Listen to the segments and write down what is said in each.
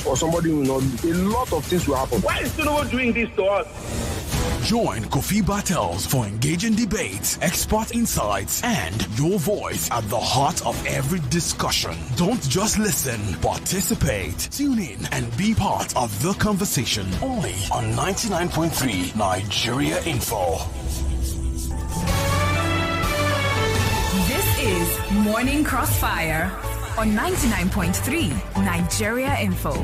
or somebody will not do. A lot of things will happen. Why is Tinubu doing this to us? Join Kofi Bartels for engaging debates, expert insights, and your voice at the heart of every discussion. Don't just listen, participate. Tune in and be part of the conversation. Only on 99.3 Nigeria Info. This is Morning Crossfire on 99.3 Nigeria Info.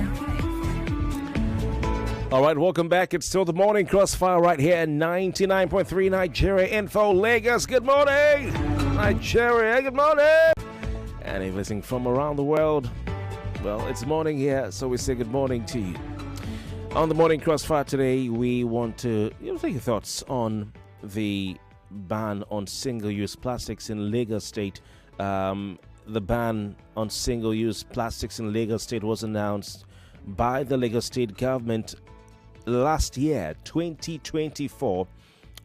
All right, welcome back. It's still the Morning Crossfire right here at 99.3 Nigeria Info. Lagos, good morning. Nigeria, good morning. And if you're listening from around the world, well, it's morning here, so we say good morning to you. On the Morning Crossfire today, we want to take your thoughts on the ban on single-use plastics in Lagos State. The ban on single-use plastics in Lagos State was announced by the Lagos State government last year, 2024,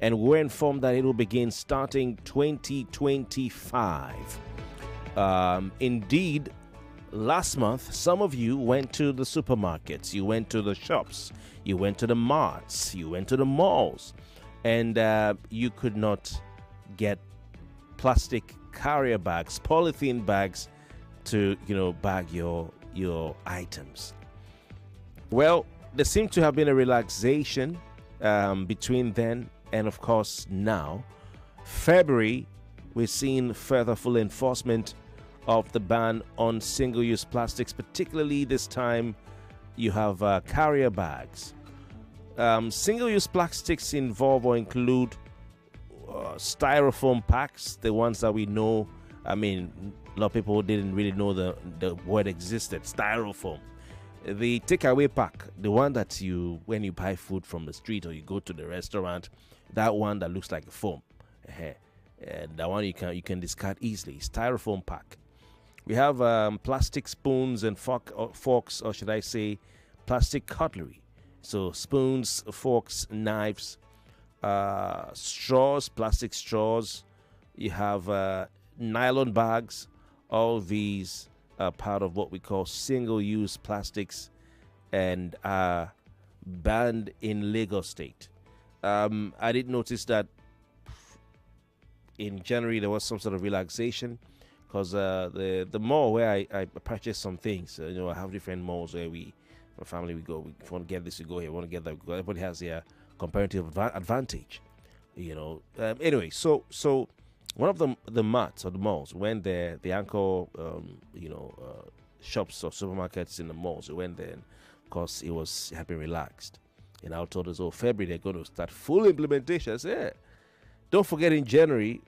and we're informed that it will begin starting 2025. Indeed, last month, some of you went to the supermarkets, you went to the shops, you went to the marts, you went to the malls, and you could not get plastic carrier bags, polythene bags to, bag your items. Well, there seemed to have been a relaxation between then and, of course, now. February, we're seeing further full enforcement of the ban on single-use plastics, particularly this time you have carrier bags. Single-use plastics involve or include styrofoam packs, the ones that we know. I mean, a lot of people didn't really know the word existed, styrofoam. The takeaway pack, the one that when you buy food from the street or you go to the restaurant, that one that looks like a foam, and that one you can discard easily. Styrofoam pack. We have plastic spoons and forks, or should I say, plastic cutlery. So spoons, forks, knives, straws, plastic straws. You have nylon bags. All these are part of what we call single-use plastics and are banned in Lagos State. I did notice that in January there was some sort of relaxation because the mall where I purchased some things, I have different malls where my family, we go. If we want to get this, we go here. We want to get that, we go. Everybody has their comparative advantage, Anyway, so one of the marts or the malls, when the anchor, shops or supermarkets in the malls, we went there, because it had been relaxed. And I told us, February they're going to start full implementation. I said, don't forget, in January,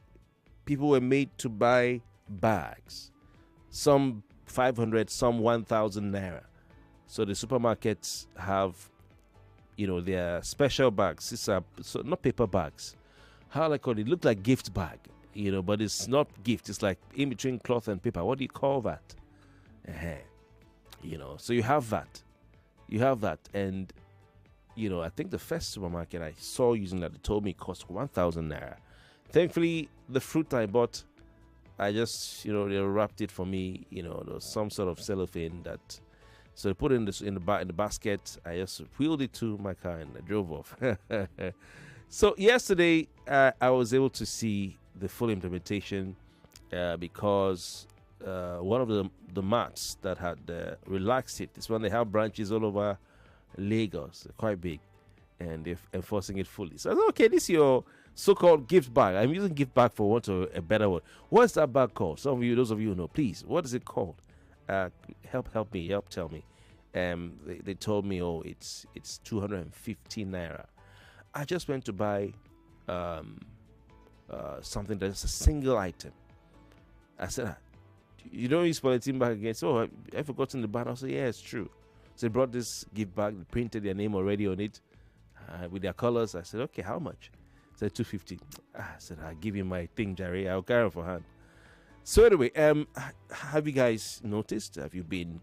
people were made to buy bags, some 500, some 1,000 naira. So the supermarkets have, their special bags. These are not paper bags. How I call it? Look like gift bag. But it's not gift. It's like in between cloth and paper. What do you call that? So you have that. And, I think the first supermarket I saw using that, they told me it cost 1,000 naira. Thankfully, the fruit I bought, I just, they wrapped it for me, there was some sort of cellophane that, so they put it in the basket. I just wheeled it to my car and I drove off. So yesterday, I was able to see the full implementation because one of the marts that had relaxed it is when they have branches all over Lagos. They're quite big, and they're enforcing it fully. So I said, okay, this is your so-called gift bag. I'm using gift bag for want of a better word. What's that bag called? Those of you who know, please, what is it called? Help tell me. They told me, it's 250 naira. I just went to buy something that's a single item. I said, you don't use polythene bag again? So I've forgotten the bag. I said, yeah, it's true. So they brought this gift bag, they printed their name already on it with their colors. I said, okay, how much? I said 250. I said, I'll give you my thing, Jerry. I'll carry it for hand. So anyway, have you guys noticed? Have you been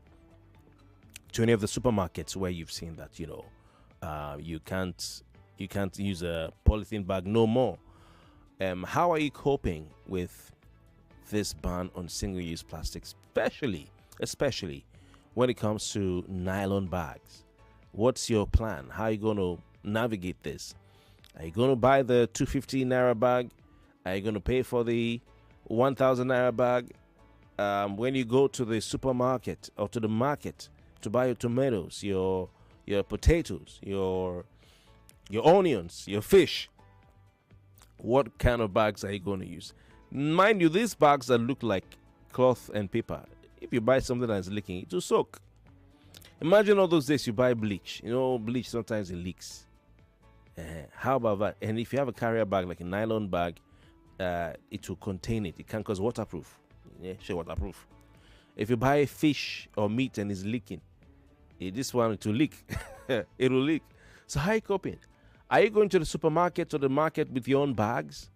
to any of the supermarkets where you've seen that, you can't use a polythene bag no more? How are you coping with this ban on single-use plastics, especially when it comes to nylon bags. What's your plan? How are you going to navigate this? Are you going to buy the 250 naira bag? Are you going to pay for the 1,000 naira bag? When you go to the supermarket or to the market to buy your tomatoes, your potatoes, your onions, your fish, what kind of bags are you going to use? Mind you, these bags that look like cloth and paper, if you buy something that's leaking, it will soak. Imagine all those days you buy bleach. You know, bleach sometimes it leaks. How about that? And if you have a carrier bag, like a nylon bag, it will contain it. It can cause waterproof. Yeah, sure, waterproof. If you buy fish or meat and it's leaking, this one it will leak. It will leak. So how are you coping? Are you going to the supermarket or the market with your own bags?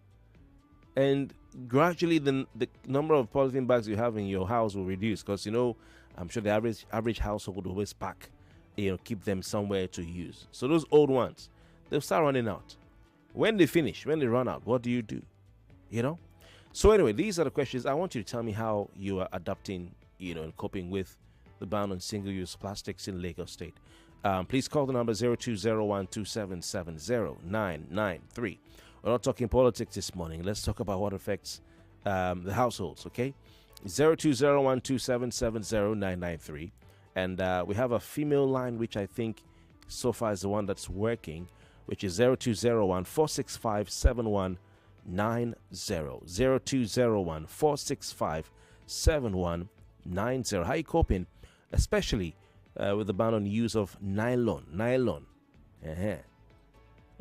And gradually the number of polythene bags you have in your house will reduce, because I'm sure the average household would always pack, keep them somewhere to use. So those old ones, they'll start running out. When they finish, when they run out, what do you do? So anyway, these are the questions. I want you to tell me how you are adapting, and coping with the ban on single-use plastics in Lagos State. Please call the number 020127700993. We're not talking politics this morning. Let's talk about what affects the households, okay? 020127700993. And we have a female line, which I think so far is the one that's working, which is 0201-465-7190. 0201-465-7190. How are you coping, especially with the ban on use of nylon? No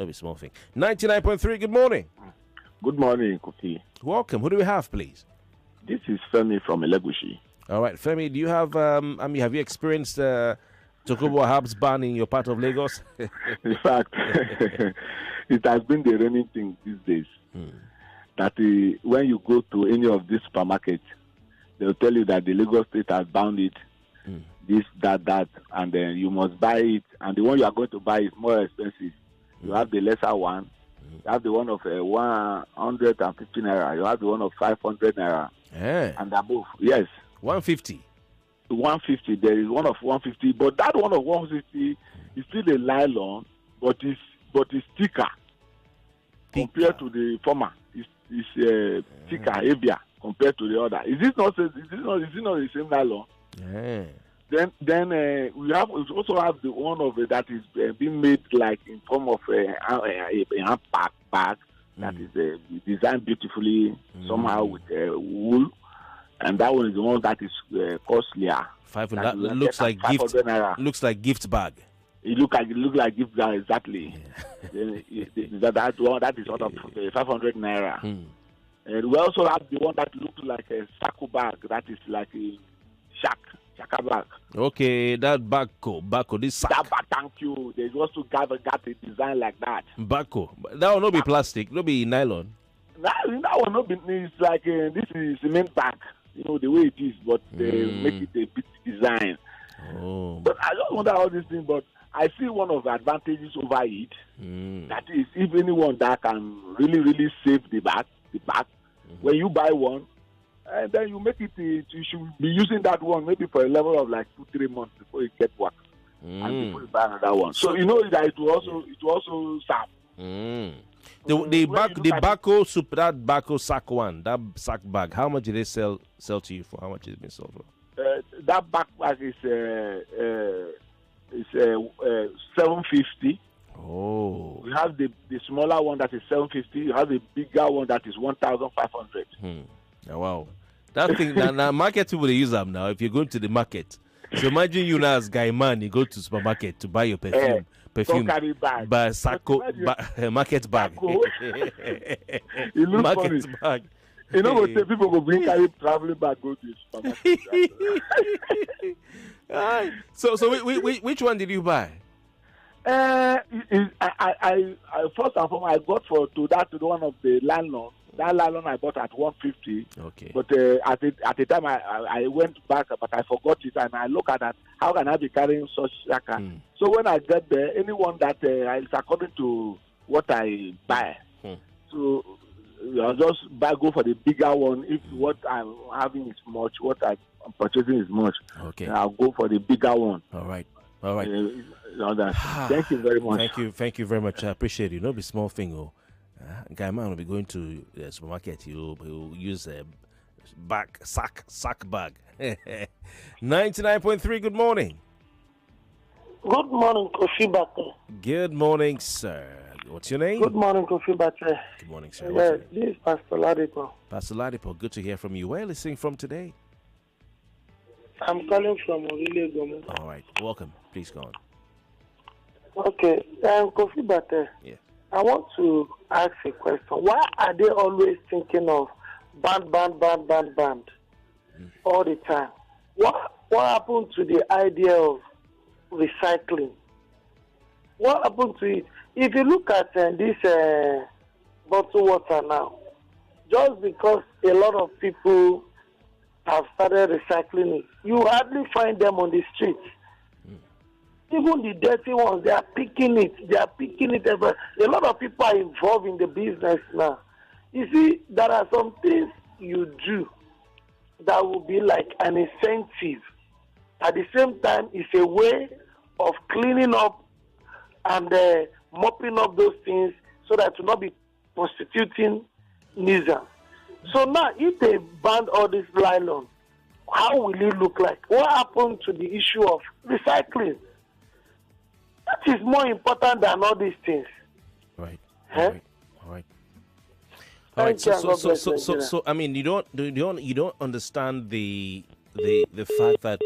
be small thing. 99.3, good morning. Good morning, Kofi. Welcome. Who do we have, please? This is Femi from Elegushi. All right, Femi, do you have, have you experienced Tokubo Hab's ban in your part of Lagos? In fact, it has been the running thing these days. That when you go to any of these supermarkets, they'll tell you that the Lagos State has banned it, this, that, and then you must buy it. And the one you are going to buy is more expensive. You have the lesser one. You have the one of 150 naira. You have the one of 500 naira. And above. Yes. 150. 150. There is one of 150, but that one of 150 is still a nylon, but it's thicker compared to the former. It's thicker, heavier compared to the other. Is it not the same nylon? Yeah. Then we also have the one of that is being made like in form of a hand bag that is designed beautifully somehow with wool, and that one is the one that is costlier. 500. That looks like gift. Looks like gift bag. It look like gift bag, exactly. Yeah. that is sort of 500 naira. And we also have the one that looks like a saco bag, that is like a shaka bag. Okay, that bako, this sack. That bag, thank you. They also got a design like that. Bako. That will not be plastic, not be nylon. That will not be, it's like, this is cement bag, the way it is, but they make it a bit design. Oh. But I don't wonder all these things, but I see one of the advantages over it. That is, if anyone that can really, really save the bag, when you buy one, and then you make it, you should be using that one maybe for a level of like 2-3 months before you get work, and before you buy another one. So you know that it will also serve. The bako soup, that bako sack one, that sack bag, how much did they sell to you for? How much is it been sold for? That bag is 750. Oh. You have the smaller one that is 750. You have the bigger one that is 1,500. Oh, wow. That thing, now market people, they use them now. If you're going to the market, so imagine you now as guy man, you go to supermarket to buy your perfume, carry bag. Buy market bag. It looks market funny. bag. You know what? People go bring carry traveling bag, go to the supermarket. So which one did you buy? I first and foremost, I got to the one of the landlord. That nylon I bought at 150. Okay. But at the time I went back, but I forgot it, and I look at that. How can I be carrying such shaka? So when I get there, anyone that is according to what I buy. So I'll just go for the bigger one if what I'm having is much. What I purchasing as much. Okay. I'll go for the bigger one. All right. All right. Thank you very much. Thank you very much. I appreciate it. No be small thing. Guy man will be going to the supermarket. He'll use a sack bag. 99.3. Good morning. Good morning, Kofi Bartels. Good morning, sir. What's your name? Good morning, Kofi Bartels. Good morning, sir. Yes, this is Pastor Ladipo. Pastor Ladipo, good to hear from you. Where are you listening from today? I'm calling from Orile Gomo. All right. Welcome. Please go on. Okay. Kofi Bartels. Yeah. I want to ask a question. Why are they always thinking of ban all the time? What happened to the idea of recycling? What happened to it? If you look at this bottled water now, just because a lot of people have started recycling it, you hardly find them on the streets. Even the dirty ones, they are picking it. A lot of people are involved in the business now. You see, there are some things you do that will be like an incentive. At the same time, it's a way of cleaning up and mopping up those things so that to not be constituting nuisance. So now, if they ban all this nylon, how will it look like? What happened to the issue of recycling? That is more important than all these things. Right. Huh? All right. So I mean, you don't understand the fact that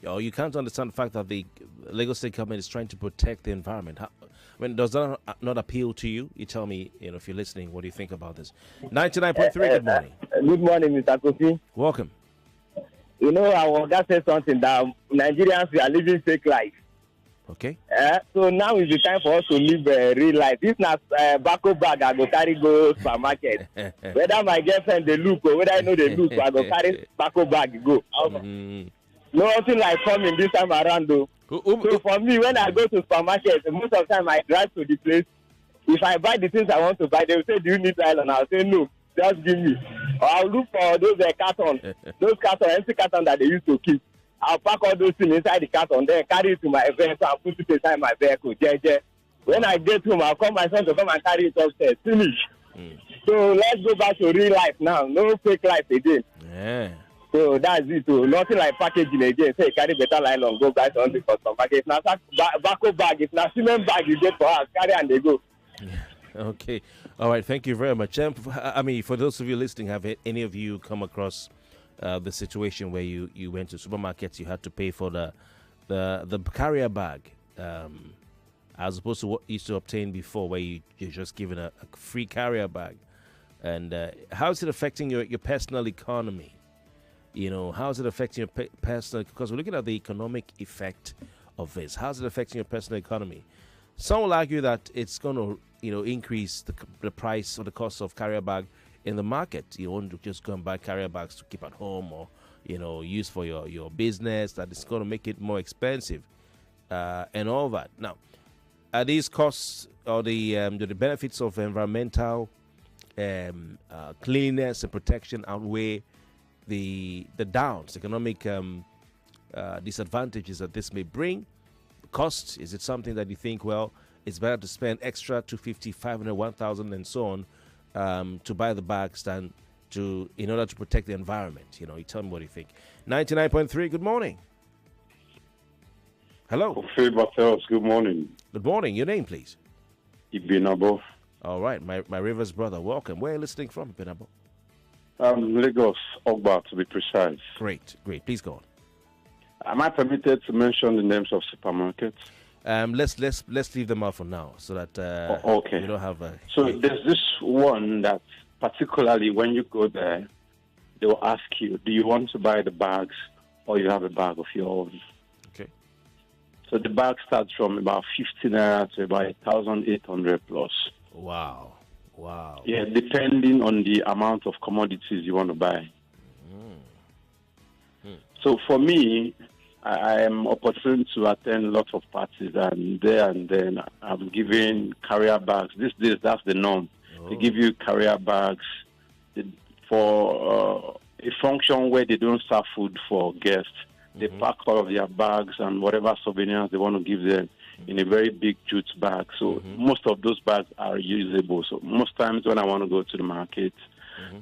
you can't understand the fact that the Lagos State government is trying to protect the environment. Does that not appeal to you? You tell me, if you're listening, what do you think about this? 99.3. Good morning. Good morning, Mr. Kofi. Welcome. I want to say something that Nigerians, we are living fake life. Okay. So now is the time for us to live real life. This not backo bag I go carry go supermarket. Whether my girlfriend they look or whether I know they look, I go carry backo bag go. Nothing like coming this time around though. So for me, when I go to supermarket, most of the time I drive to the place. If I buy the things I want to buy, they will say, "Do you need nylon?" I'll say, "No, just give me." Or I'll look for those cartons, empty cartons that they used to keep. I'll pack all those things inside the carton, then carry it to my vehicle and put it inside my vehicle. When I get home, I'll call my son to come and carry it upstairs. Finish. So let's go back to real life now. No fake life again. Yeah. So that's it. So nothing like packaging again. Say carry better nylon, go buy something for some package. Now backo bag, it's not cement bag you get for us. Carry and they go. Okay. All right. Thank you very much. I mean, for those of you listening, have any of you come across the situation where you went to supermarkets, you had to pay for the carrier bag, as opposed to what you used to obtain before, where you're just given a free carrier bag? And how is it affecting your personal economy? How is it affecting your personal? Because we're looking at the economic effect of this. How is it affecting your personal economy? Some will argue that it's going to increase the price or the cost of carrier bag in the market. You want to just go and buy carrier bags to keep at home or use for your business, that it's going to make it more expensive and all that. Now, are these costs or the benefits of environmental cleanliness and protection outweigh the downs, economic disadvantages that this may bring? The cost, is it something that you think, well, it's better to spend extra 250, 500, 1,000 and so on to buy the bags than in order to protect the environment? You tell me what you think. 99.3, good morning. Hello. Kofi Bartels, good morning. Good morning. Your name, please. Ibinabo. All right, my Rivers brother, welcome. Where are you listening from, Ibinabo? Lagos, Ogba, to be precise. Great. Please go on. Am I permitted to mention the names of supermarkets? Let's leave them out for now, so that okay. We don't have a. So there's this one that particularly when you go there, they will ask you, do you want to buy the bags or you have a bag of your own? Okay. So the bag starts from about 50 naira to about 1,800 plus. Wow. Yeah, depending on the amount of commodities you want to buy. So for me, I am opportune to attend lots of parties, and then I'm giving carrier bags. These days, that's the norm. They give you carrier bags for a function where they don't serve food for guests. They pack all of their bags and whatever souvenirs they want to give them in a very big jute bag. So most of those bags are reusable. So most times when I want to go to the market,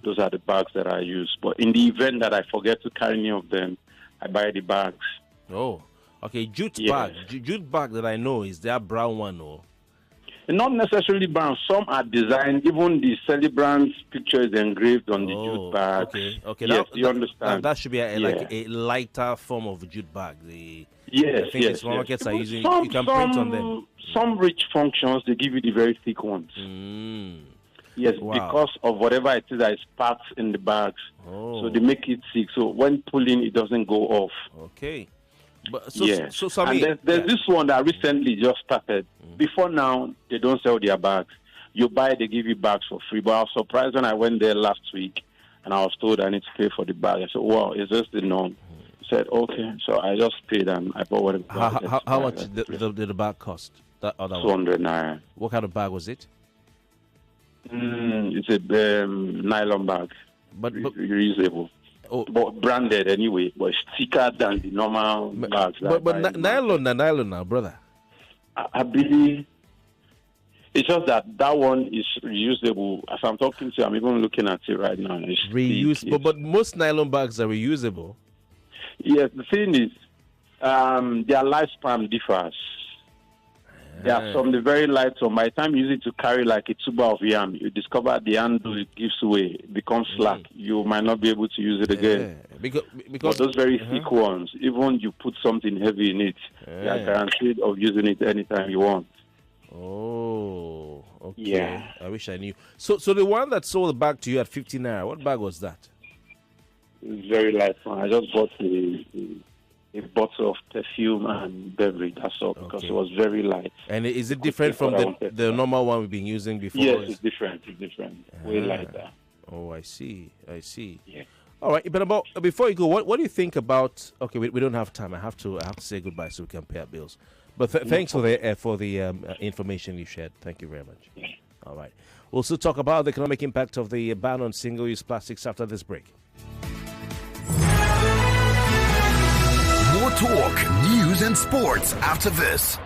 those are the bags that I use. But in the event that I forget to carry any of them, I buy the bags. Oh, okay. Jute bag. Jute bag that I know is that brown one, or? Not necessarily brown. Some are designed. Even the celebrant's picture is engraved on the jute bag. Okay. Yes, you understand. That should be like a lighter form of jute bag. Yes. Supermarkets are using. You can print on them. Some rich functions, they give you the very thick ones. Yes, because of whatever it is that is packed in the bags. So they make it thick. So when pulling, it doesn't go off. Okay. But and there's this one that recently just started. Before now, they don't sell their bags. You buy, they give you bags for free. But I was surprised when I went there last week and I was told I need to pay for the bag. I said, wow, is this the norm? He said, okay. So I just paid and I bought whatever bag. How much did the bag cost? That other 200 naira. What kind of bag was it? It's a nylon bag. But reusable. But branded anyway, but it's thicker than the normal bags. But nylon now, brother. I believe it's just that one is reusable. As I'm talking to you, I'm even looking at it right now. It's reusable, but most nylon bags are reusable. Yes, the thing is, their lifespan differs. There are some the very light, so by the time you use it to carry like a tuber of yam, you discover the handle it gives way, it becomes slack. You might not be able to use it again. Because those very thick ones, even you put something heavy in it, you are guaranteed of using it anytime you want. Oh, okay. Yeah. I wish I knew. So the one that sold the bag to you at 50 naira, what bag was that? It's very light one. I just bought a bottle of perfume and beverage, that's all, because it was very light. And is it different from the normal one we've been using before? Yes, it's different. Way lighter. Oh, I see. Yeah. All right, but before you go, what do you think about? Okay, we don't have time. I have to say goodbye so we can pay our bills. But thanks for the information you shared. Thank you very much. Yeah. All right, we'll still talk about the economic impact of the ban on single-use plastics after this break. More talk, news, and sports after this.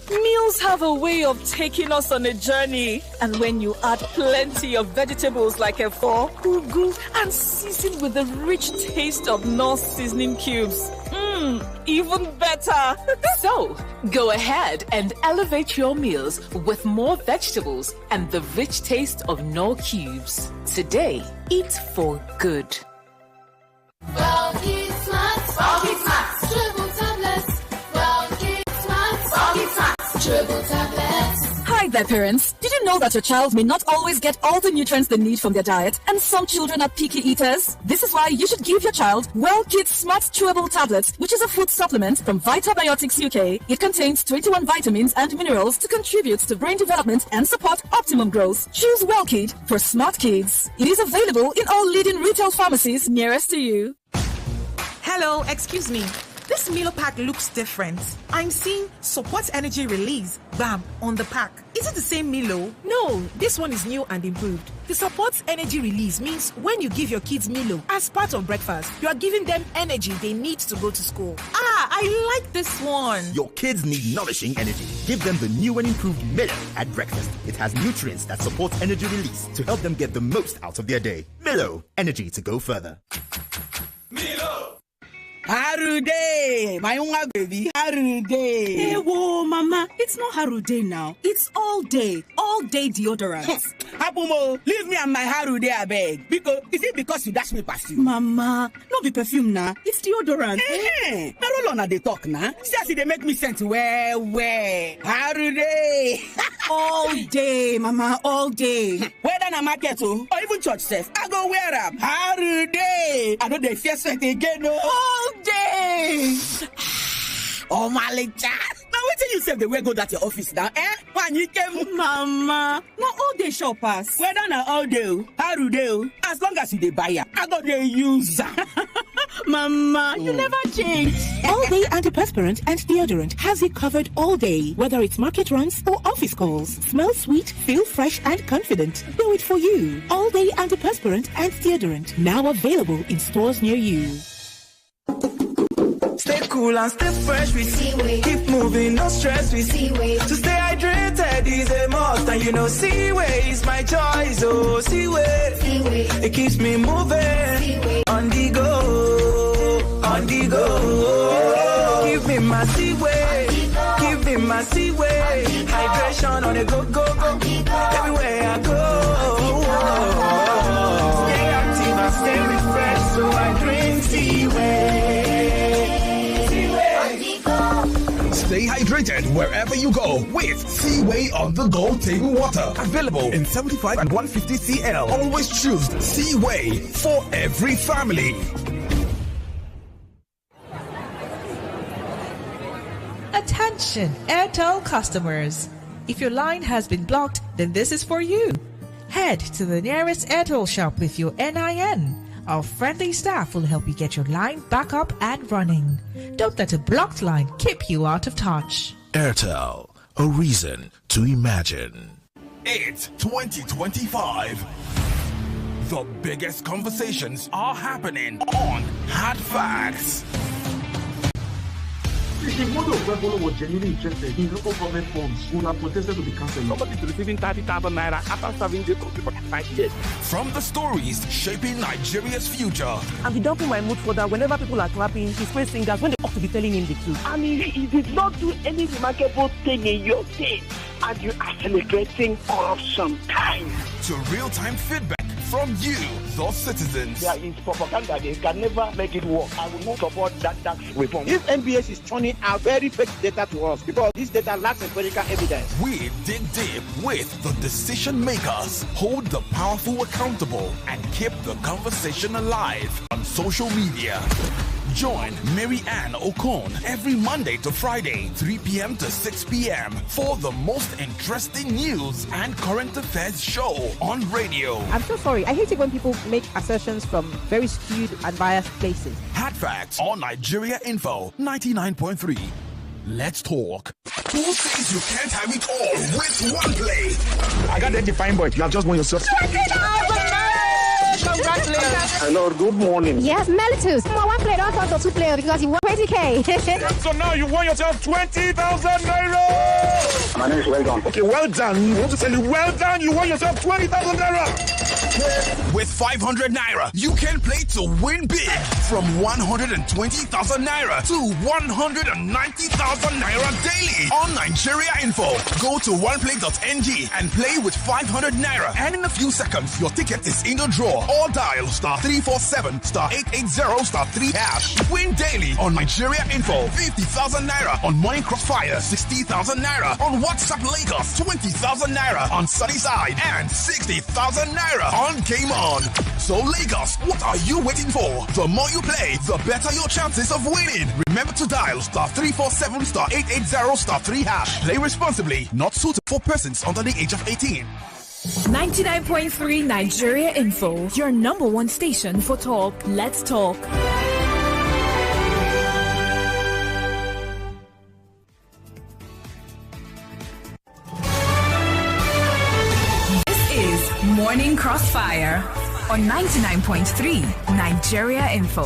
Meals have a way of taking us on a journey. And when you add plenty of vegetables like efo, ugu, and season with the rich taste of North seasoning cubes, even better. So, go ahead and elevate your meals with more vegetables and the rich taste of Knorr cubes. Today, eat for good. Bulky Smarts, triple tablets. Bulky Smarts, triple tablets. Hi there, parents. Did you know that your child may not always get all the nutrients they need from their diet, and some children are picky eaters? This is why you should give your child Well Kids Smart Chewable Tablets, which is a food supplement from Vitabiotics UK. It contains 21 vitamins and minerals to contribute to brain development and support optimum growth. Choose Well Kid for smart kids. It is available in all leading retail pharmacies nearest to you. Hello, excuse me. This meal pack looks different. I'm seeing support energy release, BAM, on the pack. Is it the same Milo? No, this one is new and improved. The support energy release means when you give your kids Milo as part of breakfast, you are giving them energy they need to go to school. I like this one. Your kids need nourishing energy. Give them the new and improved Milo at breakfast. It has nutrients that support energy release to help them get the most out of their day. Milo, energy to go further. Milo! Harude, my young baby, Harude. Hey, whoa, Mama, it's not Harude now. It's all day deodorant. Abumo, leave me and my Harude, I beg. Because is it because you dash me past you? Mama, no be perfume now. It's deodorant. Hey, now roll on they talk now. See, they make me sense. Where, Harude. All day, Mama, all day. Whether na market or even church says, I go wear up. Harude. I know they fear sweat again. No. All day. Oh my little child. Now wait till you say the way go that your office now, eh? When you came, Mama, no all day shoppers. Whether na all day, Harude, as long as you dey buy her, I go dey use her. Mama, you never change. All Day Antiperspirant and Deodorant has you covered all day, whether it's market runs or office calls. Smell sweet, feel fresh and confident. Do it for you. All Day Antiperspirant and Deodorant, now available in stores near you. Stay cool and stay fresh with Seaway. Keep moving, no stress with Seaway. To stay hydrated is a must, and you know Seaway is my choice. Oh, Seaway, Seaway. It keeps me moving. Seaway. On the go, on the go. Give me my Seaway, give me my Seaway. Hydration on the go, go, go. Everywhere I go. Stay active and stay refreshed, so I drink Seaway. Stay hydrated wherever you go with Seaway on the go table water. Available in 75 and 150 CL. Always choose Seaway for every family. Attention, Airtel customers. If your line has been blocked, then this is for you. Head to the nearest Airtel shop with your NIN. Our friendly staff will help you get your line back up and running. Don't let a blocked line keep you out of touch. Airtel, a reason to imagine. It's 2025. The biggest conversations are happening on Hard Facts. If the model of Rebolo was genuinely interested in local government funds, would have protested to be cancelled. Somebody is receiving 30,000 naira after serving the country for 5 years. From the stories shaping Nigeria's future. And he dumping my mood further whenever people are clapping, he's praising singers when they ought to be telling him the truth. I mean, he did not do any remarkable thing in your state, and you are celebrating corruption time. To real-time feedback from you, the citizens. There is propaganda. They can never make it work. I will not support that tax reform. If NBS is turning out very fake data to us, because this data lacks empirical evidence. We dig deep with the decision makers, hold the powerful accountable, and keep the conversation alive on social media. Join Mary Ann Okon every Monday to Friday, 3 p.m. to 6 p.m. for the most interesting news and current affairs show on radio. I'm so sorry. I hate it when people make assertions from very skewed and biased places. Hard Facts on Nigeria Info 99.3. Let's talk. Who says you can't have it all with one play? I got that defined boy. You have just won yourself. Congratulations. Hello, good morning. Yes, Melitus. One player, don't talk to 2 players because you won 20K. So now you won yourself 20,000 naira. My name is Well Done. Okay, well done. You want to tell you well done. You won yourself 20,000 naira. With 500 naira, you can play to win big from 120,000 naira to 190,000 naira daily on Nigeria Info. Go to oneplay.ng and play with 500 naira, and in a few seconds your ticket is in the draw. Or dial *347 *880 *3 hash. Win daily on Nigeria Info. 50,000 naira on Morning Crossfire. 60,000 naira on WhatsApp Lagos. 20,000 naira on Sunnyside, and 60,000 naira on Game On. So Lagos, what are you waiting for? The more you play, the better your chances of winning. Remember to dial *347 *880 *3 hash. Play responsibly. Not suitable for persons under the age of 18. 99.3 Nigeria Info, your number one station for talk. Let's talk. This is Morning Crossfire on 99.3 Nigeria Info.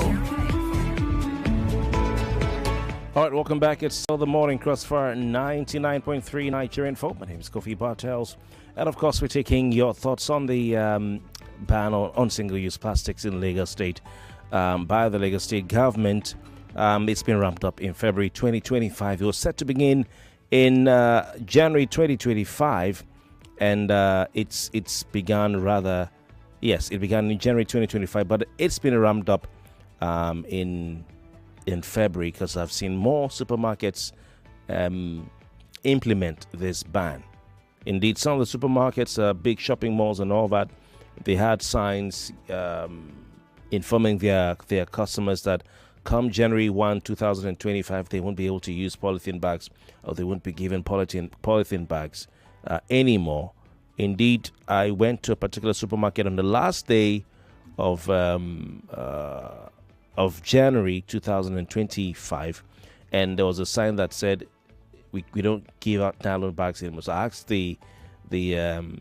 All right, welcome back. It's still the Morning Crossfire 99.3 Nigeria Info. My name is Kofi Bartels. And of course, we're taking your thoughts on the ban on single-use plastics in Lagos State by the Lagos State government. It's been ramped up in February 2025. It was set to begin in January 2025, and it's begun rather. Yes, it began in January 2025, but it's been ramped up in February because I've seen more supermarkets implement this ban. Indeed, some of the supermarkets, big shopping malls and all that, they had signs informing their customers that come January 1, 2025, they won't be able to use polythene bags, or they won't be given polythene bags anymore. Indeed, I went to a particular supermarket on the last day of of January 2025, and there was a sign that said we don't give out nylon bags anymore. So I asked the person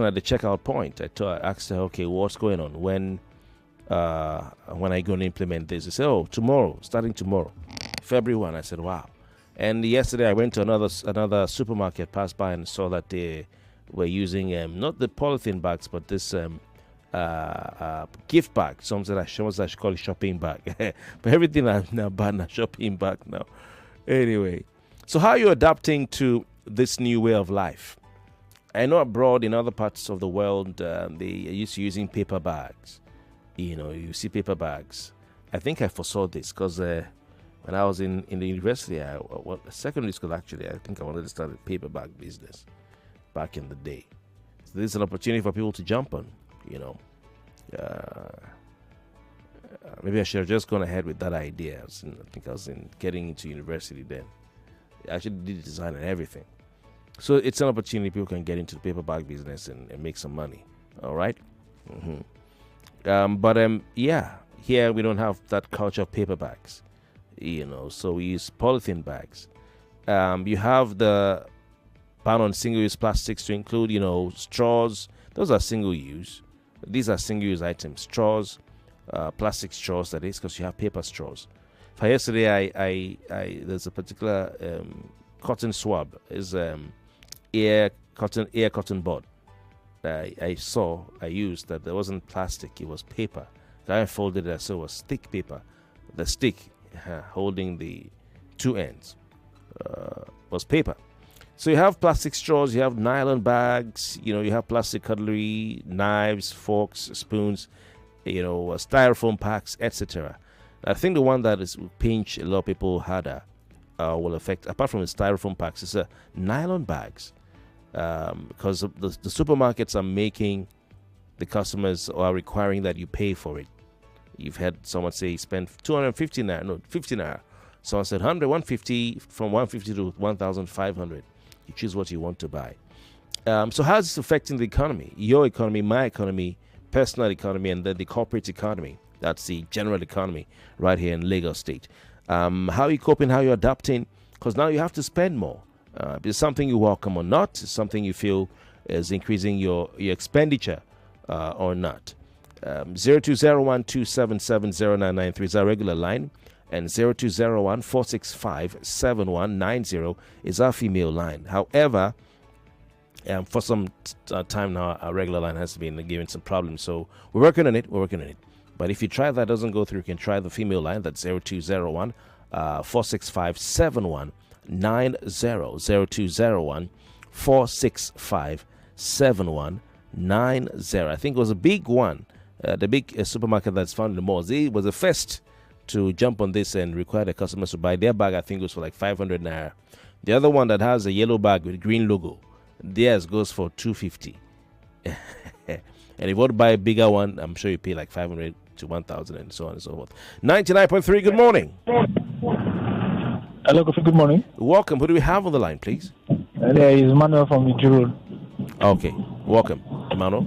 at the checkout point. I asked her, okay, what's going on? When are you going to implement this? They said, oh, tomorrow, starting tomorrow, February 1. I said, wow. And yesterday I went to another supermarket, passed by, and saw that they were using not the polythene bags, but this gift bag. Some said I should call it shopping bag. But everything I've now banned a shopping bag now. Anyway, so how are you adapting to this new way of life? I know abroad in other parts of the world, they are used to using paper bags. You see paper bags. I think I foresaw this because when I was in the university, secondary school actually, I think I wanted to start a paper bag business back in the day. So this is an opportunity for people to jump on, maybe I should have just gone ahead with that idea. I think I was getting into university then. I actually did design and everything. So it's an opportunity people can get into the paper bag business and make some money. All right? Here we don't have that culture of paper bags. So we use polythene bags. You have the ban on single-use plastics to include, straws. Those are single-use. These are single-use items. Straws, plastic straws, that is, because you have paper straws. For yesterday, I there's a particular cotton swab. Is air cotton board. I used that there wasn't plastic. It was paper. I folded it, so it was thick paper. The stick holding the two ends was paper. So you have plastic straws, you have nylon bags, you have plastic cutlery, knives, forks, spoons, styrofoam packs, etc. I think the one that will pinch a lot of people harder will affect, apart from the styrofoam packs, is nylon bags. Because the supermarkets are making the customers or are requiring that you pay for it. You've had someone say spend 250 naira, no, 50 naira. Someone said 100, 150, from 150 to 1,500. You choose what you want to buy. So how is this affecting the economy? Your economy, my economy, personal economy, and then the corporate economy. That's the general economy right here in Lagos State. How are you coping? How are you adapting? Because now you have to spend more. It's something you welcome or not. It's something you feel is increasing your expenditure or not. 0201-277-0993 is our regular line, and 0201-465-7190 is our female line. However, for some time now, our regular line has been giving some problems, so we're working on it. But if you try that doesn't go through, you can try the female line. That's 0201 465-7190. 0201 465-7190. I think it was a big one. The big supermarket that's found in the malls. It was the first to jump on this and require the customers to buy their bag. I think it was for like 500 naira. The other one that has a yellow bag with green logo, theirs goes for 250. And if you want to buy a bigger one, I'm sure you pay like 500 to 1,000 and so on and so forth. 99.3, good morning. Hello, Kofi, good morning. Welcome. Who do we have on the line, please? There is Manuel from Ijuru. Okay, welcome, Emmanuel.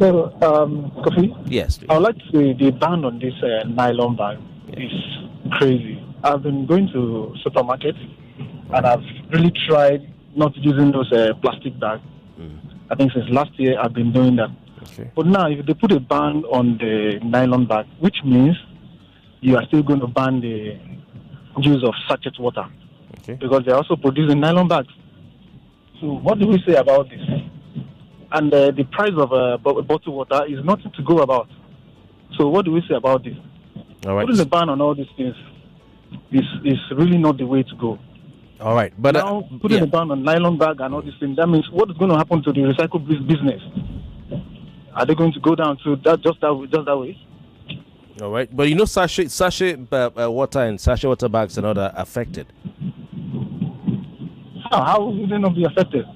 So, Kofi? Yes, please. I would like to say the ban on this nylon bag is crazy. I've been going to supermarkets and I've really tried not using those plastic bags. I think since last year I've been doing that. Okay. But now, if they put a ban on the nylon bag, which means you are still going to ban the use of sachet water, because they're also producing nylon bags. So what do we say about this? And the price of bottled water is nothing to go about. So what do we say about this? All right. Putting a ban on all these things is really not the way to go. All right, but now putting a ban on nylon bag and all these things, that means what is going to happen to the recycle business? Are they going to go down to that just that way? All right, but sachet water and sachet water bags are not affected. How will they not be affected?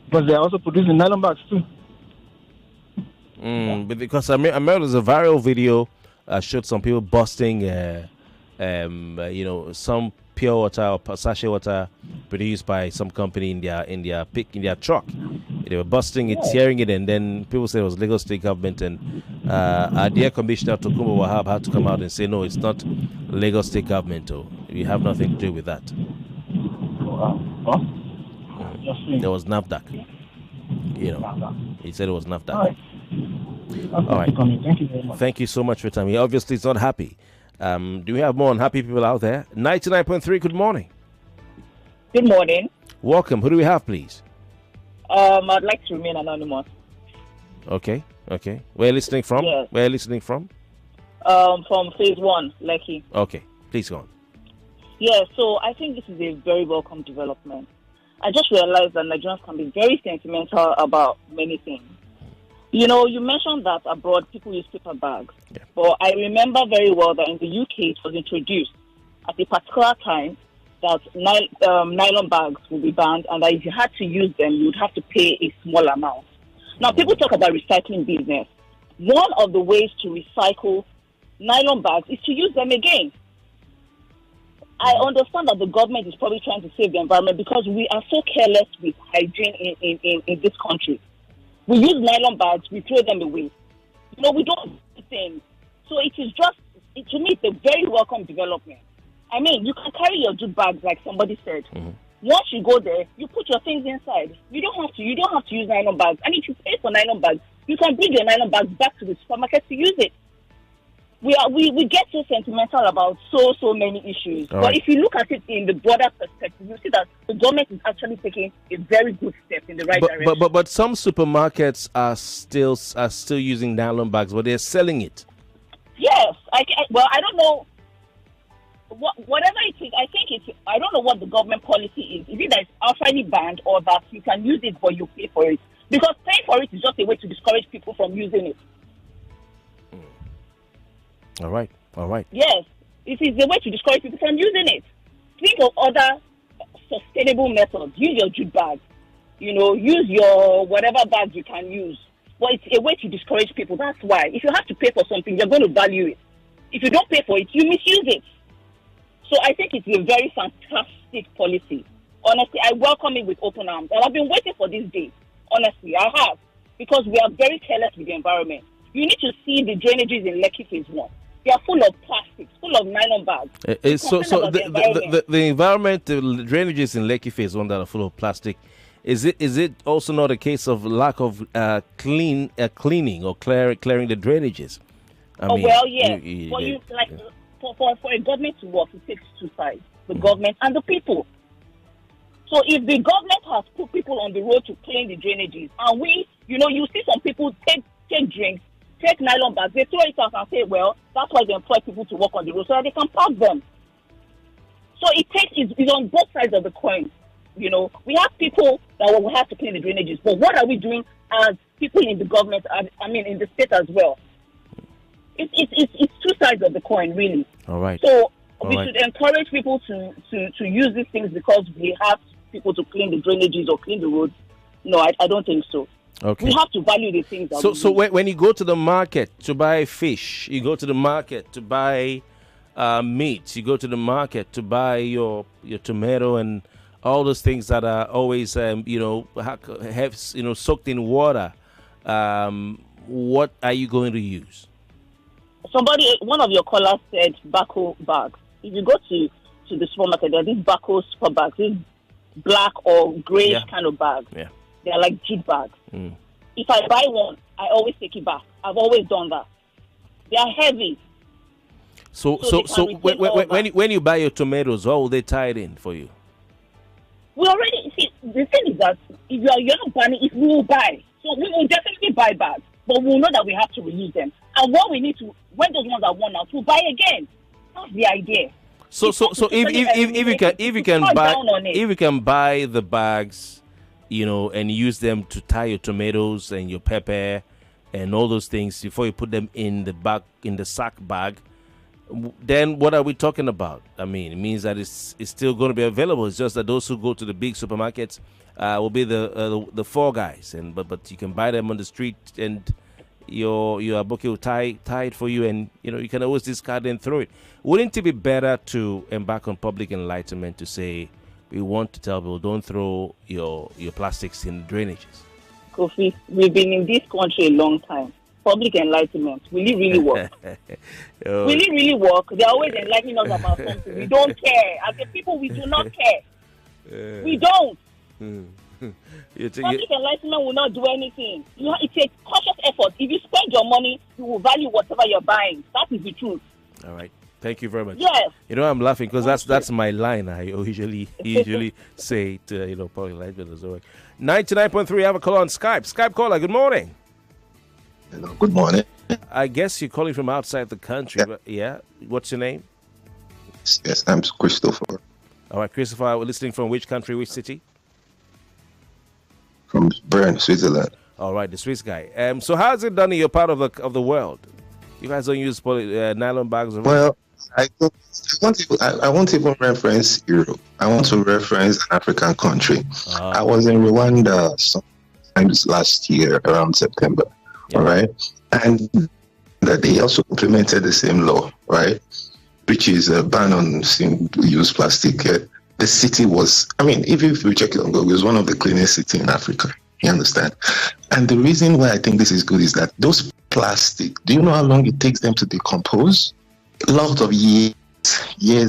Because they are also producing nylon bags too. But because I remember there's a viral video showed some people busting, some pure water or sachet water produced by some company in their truck, They were busting it, tearing it, and then people said it was Lagos State government. And our dear Commissioner Tokumbo Wahab had to come out and say, no, it's not Lagos State government. Oh, we have nothing to do with that. There was NAFDAC. He said it was NAFDAC. All right. Thank you very much. Thank you so much for your time. He obviously is not happy. Do we have more unhappy people out there? 99.3, good morning. Good morning. Welcome. Who do we have, please? I'd like to remain anonymous. Okay. Where are you listening from? Yes. Where are you listening from? From phase 1, Lekki. Okay. Please go on. Yeah, so I think this is a very welcome development. I just realized that Nigerians can be very sentimental about many things. You know, you mentioned that abroad people use paper bags. Yeah. But I remember very well that in the UK it was introduced at a particular time that nylon bags would be banned, and that if you had to use them, you would have to pay a small amount. Now, people talk about recycling business. One of the ways to recycle nylon bags is to use them again. I understand that the government is probably trying to save the environment because we are so careless with hygiene in this country. We use nylon bags, we throw them away. You know, we don't do things. So it is just, to me, it's a very welcome development. I mean, you can carry your jute bags, like somebody said. Mm-hmm. Once you go there, you put your things inside. You don't have to use nylon bags. And if you pay for nylon bags, you can bring your nylon bags back to the supermarket to use it. We get so sentimental about so many issues. All but right. If you look at it in the broader perspective, you see that the government is actually taking a very good step in the right direction. But some supermarkets are still using nylon bags, but they're selling it. Yes, I don't know. Whatever it is, I don't know what the government policy is. Is it that it's outrightly banned, or that you can use it but you pay for it? Because paying for it is just a way to discourage people from using it. All right. Yes, it is a way to discourage people from using it. Think of other sustainable methods. Use your jute bag. Use your whatever bag you can use. But it's a way to discourage people. That's why. If you have to pay for something, you're going to value it. If you don't pay for it, you misuse it. So I think it's a very fantastic policy. Honestly, I welcome it with open arms. And I've been waiting for this day. Honestly, I have. Because we are very careless with the environment. You need to see the drainages in Lekki Phase 1. They are full of plastics, full of nylon bags. So the environment, the drainages in Lekki Phase 1 that are full of plastic, is it also not a case of lack of cleaning or clearing the drainages? For a government to work, it takes two sides, the government and the people. So if the government has put people on the road to clean the drainages, and you see some people take drinks, take nylon bags, they throw it out and say, well, that's why they employ people to work on the road so that they can park them. So it's on both sides of the coin. We have people that will have to clean the drainages, but what are we doing as people in the government, in the state as well? It's two sides of the coin, really. All right. So we should encourage people to use these things because we have people to clean the drainages or clean the roads. No, I don't think so. Okay. We have to value the things. So when you go to the market to buy fish, you go to the market to buy meat, you go to the market to buy your tomato and all those things that are always soaked in water. What are you going to use? One of your callers said Bako bags. If you go to the supermarket, there are these Bako super bags, these black or grey kind of bags. Yeah. They are like jute bags. Mm. If I buy one, I always take it back. I've always done that. They are heavy. So when you buy your tomatoes, how will they tie it in for you? We already see. The thing is that if you're not buying, if we will buy, so we will definitely buy bags, but we'll know that we have to reuse them. And what we need to, when those ones are worn out, we'll buy again. That's the idea. So if you can buy the bags, and use them to tie your tomatoes and your pepper and all those things before you put them in the sack bag, then what are we talking about? It means that it's still going to be available. It's just that those who go to the big supermarkets will be the four guys, but you can buy them on the street, and your aboki will tie it for you, and you can always discard and throw it. Wouldn't it be better to embark on public enlightenment to say we want to tell people don't throw your plastics in drainages? Kofi, we've been in this country a long time. Public enlightenment. Will it really work? Oh. Will it really work? They're always enlightening us about something. We don't care. As a people, we do not care. We don't. Public enlightenment will not do anything. It's a conscious effort. If you spend your money, you will value whatever you're buying. That is the truth. All right. Thank you very much. Yes. I'm laughing because that's my line. I usually say to public enlightenment as well. 99.3. I have a call on Skype. Skype caller. Good morning. Hello. Good morning. I guess you're calling from outside the country. But what's your name? Yes, I'm Christopher. All right, Christopher. We're listening from which country, which city? From Bern, Switzerland. All right, the Swiss guy. So how's it done in your part of the world? You guys don't use nylon bags? Well, I won't even reference Europe. I want to reference an African country. I was in Rwanda sometimes last year around September. All right, and that they also implemented the same law, right, which is a ban on single-use plastic. The city was, if you check it on Google, it was one of the cleanest cities in Africa. You understand? And the reason why I think this is good is that those plastic, do you know how long it takes them to decompose? A lot of years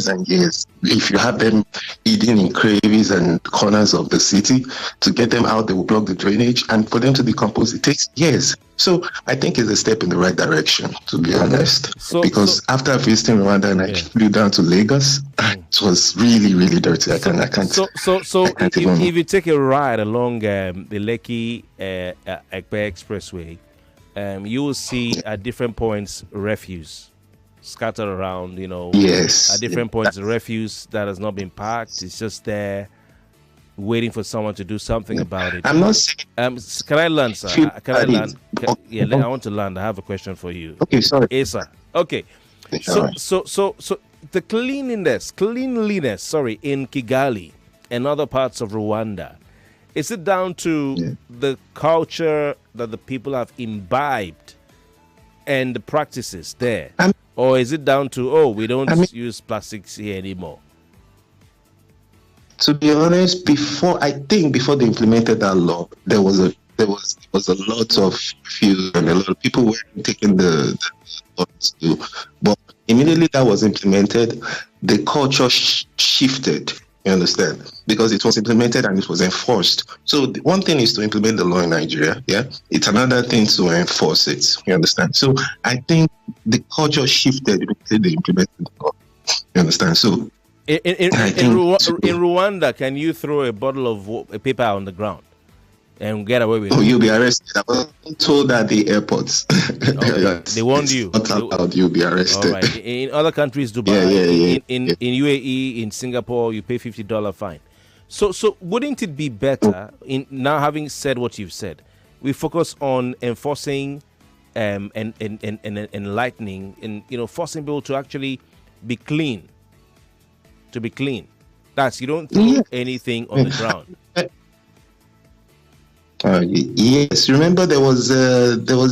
and years. If you have them hidden in crevices and corners of the city, to get them out, they will block the drainage. And for them to decompose, it takes years. So I think it's a step in the right direction, to be honest. Because after visiting Rwanda and I flew down to Lagos, it was really, really dirty. I can't. So if you take a ride along the Lekki Ekpe Expressway, you will see at different points refuse scattered around, Yes. At different points, the refuse that has not been packed, it's just there waiting for someone to do something about it. I'm not saying... can I learn, sir? Can I learn? I want to learn. I have a question for you. Okay, sorry. Yes, sir. Okay. So the cleanliness, in Kigali and other parts of Rwanda, is it down to the culture that the people have imbibed and the practices there? Or is it down to, we don't use plastics here anymore? To be honest, before they implemented that law, there was a lot of few and a lot of people were taking the laws too. But immediately that was implemented, the culture shifted. You understand? Because it was implemented and it was enforced. So one thing is to implement the law in Nigeria, it's another thing to enforce it. You understand? So I think the culture shifted when they implemented the law. You understand? So in Rwanda, can you throw a bottle of paper on the ground and get away with it? You'll be arrested. I was told at the airports. They warned you. Not allowed. You'll be arrested. All right. In other countries, Dubai, in UAE, in Singapore, you pay $50 fine. So wouldn't it be better, in now having said what you've said, we focus on enforcing and enlightening and forcing people to actually be clean. To be clean. That's, you don't throw anything on the ground. Yes, remember there was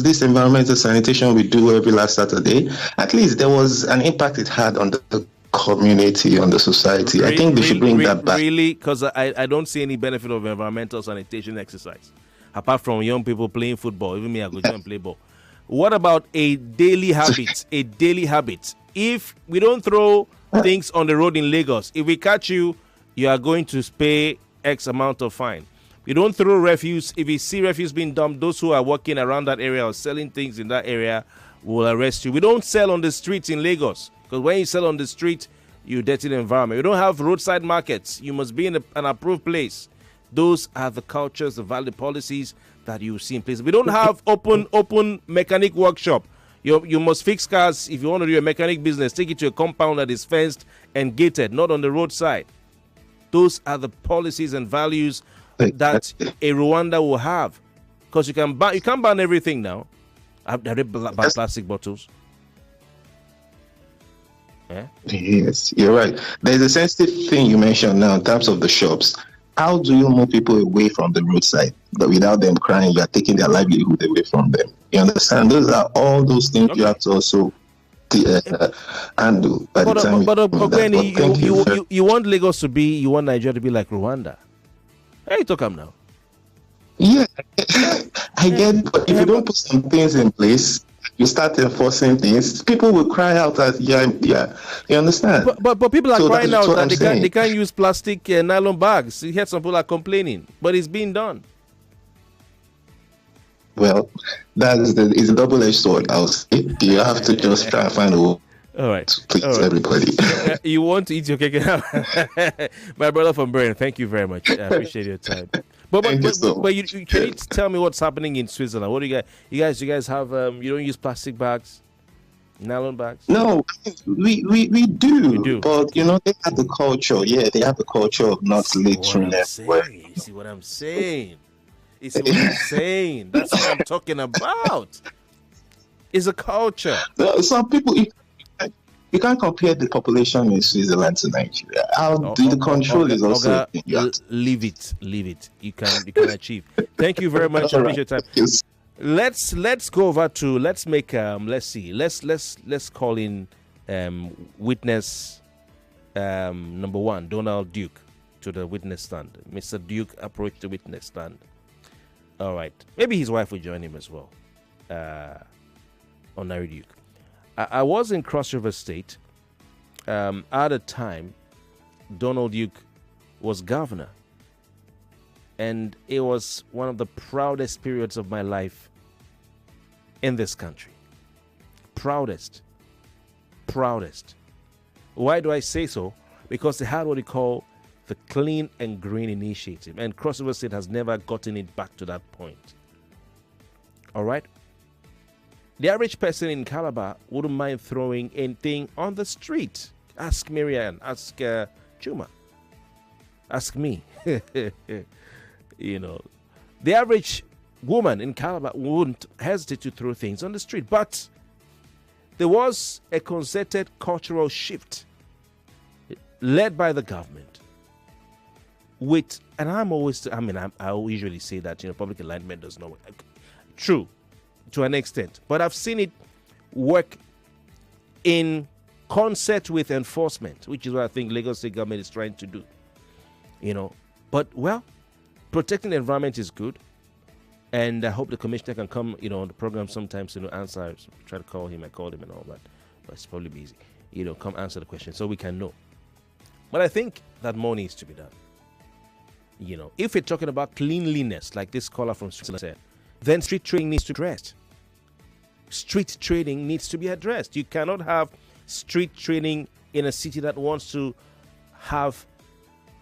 this environmental sanitation we do every last Saturday. At least there was an impact it had on the community, on the society. I think they should bring that back. Really, because I don't see any benefit of environmental sanitation exercise, apart from young people playing football. Even me, I go and play ball. What about a daily habit? A daily habit. If we don't throw things on the road in Lagos, if we catch you, you are going to pay X amount of fine. We don't throw refuse. If you see refuse being dumped, those who are walking around that area or selling things in that area will arrest you. We don't sell on the streets in Lagos, because when you sell on the street, you dirty the environment. We don't have roadside markets. You must be in an approved place. Those are the cultures, the value policies that you see in place. We don't have open mechanic workshop. You must fix cars. If you want to do a mechanic business, take it to a compound that is fenced and gated, not on the roadside. Those are the policies and values that a Rwanda will have. Because you can't ban everything now. Have they banned plastic bottles? Yeah? Yes, you're right. There's a sensitive thing you mentioned now in terms of the shops. How do you move people away from the roadside, but without them crying? You are taking their livelihood away from them. You understand? Those are all those things you have to also handle by the time. You want Lagos to be, you want Nigeria to be like Rwanda. Hey, talk now. Yeah, I get. But if you don't put some things in place, you start enforcing things, people will cry out that yeah. You understand? But people are crying out that they can't use plastic nylon bags. You hear some people are complaining, but it's being done. Well, it's a double-edged sword. I'll say you have to just try and find a way. All right. To please everybody. You want to eat your cake? My brother from Brain, thank you very much. I appreciate your time. But can you tell me what's happening in Switzerland? What do you guys have? You don't use plastic bags, nylon bags? No, we do. But they have the culture. Yeah, they have the culture of not littering everywhere. You see what I'm saying? That's what I'm talking about. It's a culture. Some people. You can't compare the population in Switzerland to Nigeria. The control is also. Leave it. You can achieve. Thank you very much. I appreciate your time. Let's go over to let's call in witness number 1, Donald Duke, to the witness stand. Mr. Duke approached the witness stand. All right, maybe his wife will join him as well. Honorary Duke. I was in Cross River State. At the time, Donald Duke was governor. And it was one of the proudest periods of my life in this country. Proudest. Why do I say so? Because they had what they call the Clean and Green Initiative. And Cross River State has never gotten it back to that point. All right? The average person in Calabar wouldn't mind throwing anything on the street. Ask Marianne, ask Chuma, ask me. The average woman in Calabar wouldn't hesitate to throw things on the street. But there was a concerted cultural shift led by the government. I usually say that public enlightenment does not work. True. To an extent, but I've seen it work in concert with enforcement, which is what I think Lagos State government is trying to do. But protecting the environment is good, and I hope the commissioner can come, on the program sometimes to answer. I try to call him, I called him and all that, but it's probably busy. Come answer the question so we can know. But I think that more needs to be done. If we're talking about cleanliness, like this caller from Switzerland said, then street trading needs to be addressed. Street trading needs to be addressed. You cannot have street trading in a city that wants to have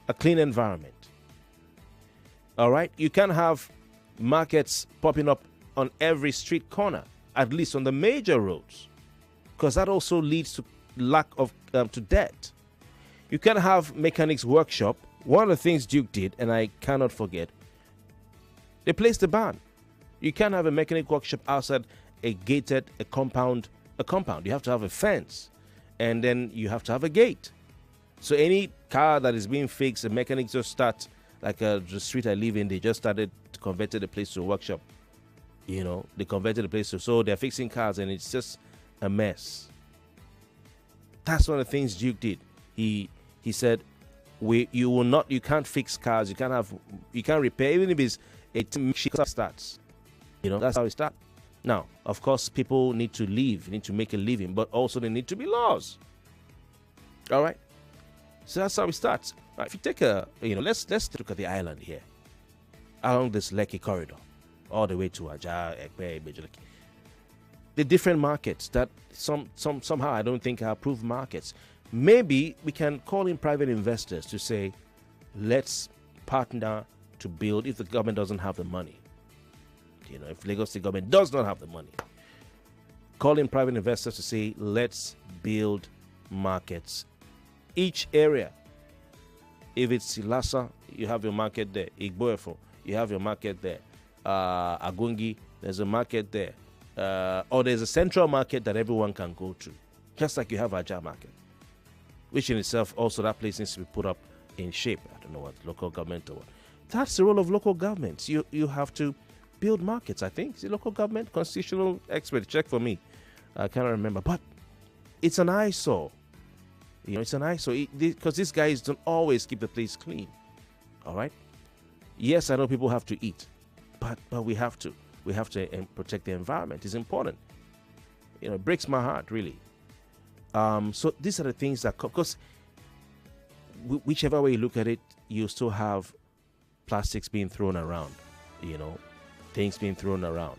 a clean environment. All right? You can't have markets popping up on every street corner, at least on the major roads, because that also leads to lack of to debt. You can't have mechanics workshop. One of the things Duke did, and I cannot forget, they placed a ban. You can't have a mechanic workshop outside a compound. You have to have a fence, and then you have to have a gate. So any car that is being fixed, the mechanics just start, like the street I live in, they just started to convert the place to a workshop. They converted the place so they're fixing cars, and it's just a mess. That's one of the things Duke did. He said, you can't fix cars, you can't repair, even if it's a starts. That's how it starts. Now, of course, people need to live, need to make a living, but also there need to be laws. All right? So that's how it starts. Now, if you take let's look at the island here, along this Lekki corridor, all the way to Ajah, Ekpe, Bejuleki. The different markets that somehow I don't think are approved markets. Maybe we can call in private investors to say, let's partner to build if the government doesn't have the money. If Lagos State government does not have the money, call in private investors to say, let's build markets. Each area, if it's Lhasa, you have your market there. Igboefo, you have your market there. Agungi, there's a market there. Or there's a central market that everyone can go to, just like you have Ajah market, which in itself also that place needs to be put up in shape. I don't know what, local government or what. That's the role of local governments. You have to build markets, I think. Is it local government? Constitutional expert, check for me. I cannot remember. But it's an eyesore. It's an eyesore. Because these guys don't always keep the place clean. All right? Yes, I know people have to eat. But we have to protect the environment. It's important. It breaks my heart, really. So these are the things that, because whichever way you look at it, you still have plastics being thrown around, things being thrown around.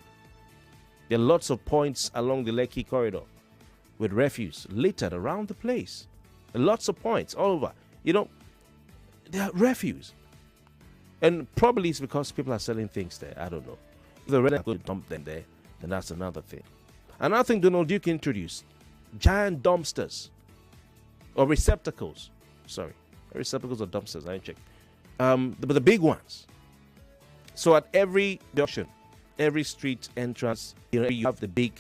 There are lots of points along the Lekki corridor with refuse littered around the place. Lots of points all over. There are refuse. And probably it's because people are selling things there. I don't know. If they're really going to dump them there, then that's another thing. Another thing Donald Duke introduced, giant dumpsters or receptacles. Sorry, receptacles or dumpsters, I didn't check. But the big ones. So at every junction, every street entrance, you have the big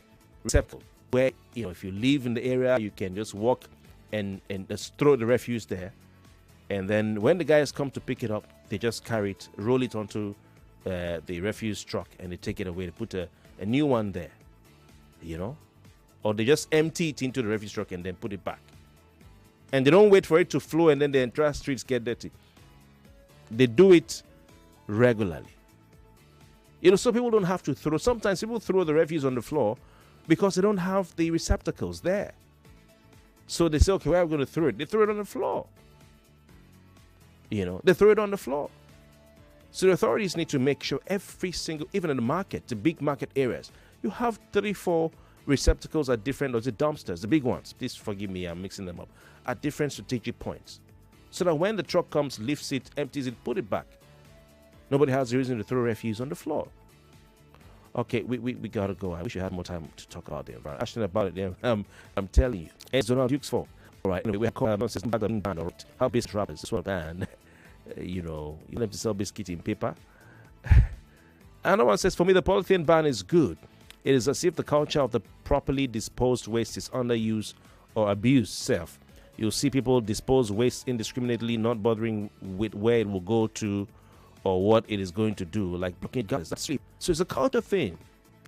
receptacle where, if you live in the area, you can just walk and just throw the refuse there. And then when the guys come to pick it up, they just carry it, roll it onto the refuse truck, and they take it away. They put a new one there, or they just empty it into the refuse truck and then put it back. And they don't wait for it to flow and then the entire streets get dirty. They do it regularly. So people don't have to throw. Sometimes people throw the refuse on the floor because they don't have the receptacles there. So they say, okay, where are we going to throw it? They throw it on the floor. They throw it on the floor. So the authorities need to make sure every single, even in the market, the big market areas, you have 3-4 receptacles at different, or the dumpsters, the big ones. Please forgive me, I'm mixing them up. At different strategic points. So that when the truck comes, lifts it, empties it, put it back. Nobody has a reason to throw refuse on the floor. Okay, we got to go. I wish we had more time to talk about the environment. Actually, about it, I'm telling you. It's Donald Duke's fault. All right, anyway, we have called how basic rappers, this one band. You let them to sell biscuit in paper. Another one says, for me, the polythene ban is good. It is as if the culture of the properly disposed waste is underused or abused. You'll see people dispose waste indiscriminately, not bothering with where it will go to or what it is going to do, like blocking gutters. That's it. So it's a culture thing.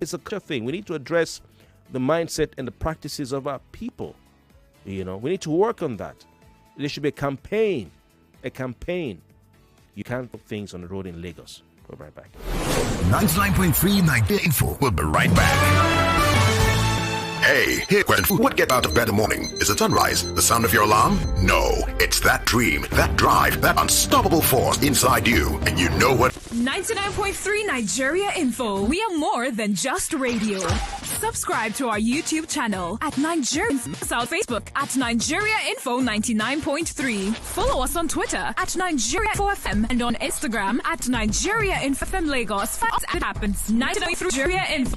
It's a culture thing. We need to address the mindset and the practices of our people. We need to work on that. There should be a campaign. You can't put things on the road in Lagos. We'll be right back. 99.3 Nigeria Info. We'll be right back. Hey, here, question. What get out of bed in the morning? Is it sunrise? The sound of your alarm? No, it's that dream, that drive, that unstoppable force inside you. And you know what? 99.3 Nigeria Info. We are more than just radio. Subscribe to our YouTube channel at Nigeria Info, our Facebook at Nigeria Info 99.3. Follow us on Twitter at Nigeria Info FM and on Instagram at Nigeria Info FM Lagos. It happens. 99.3 Nigeria Info.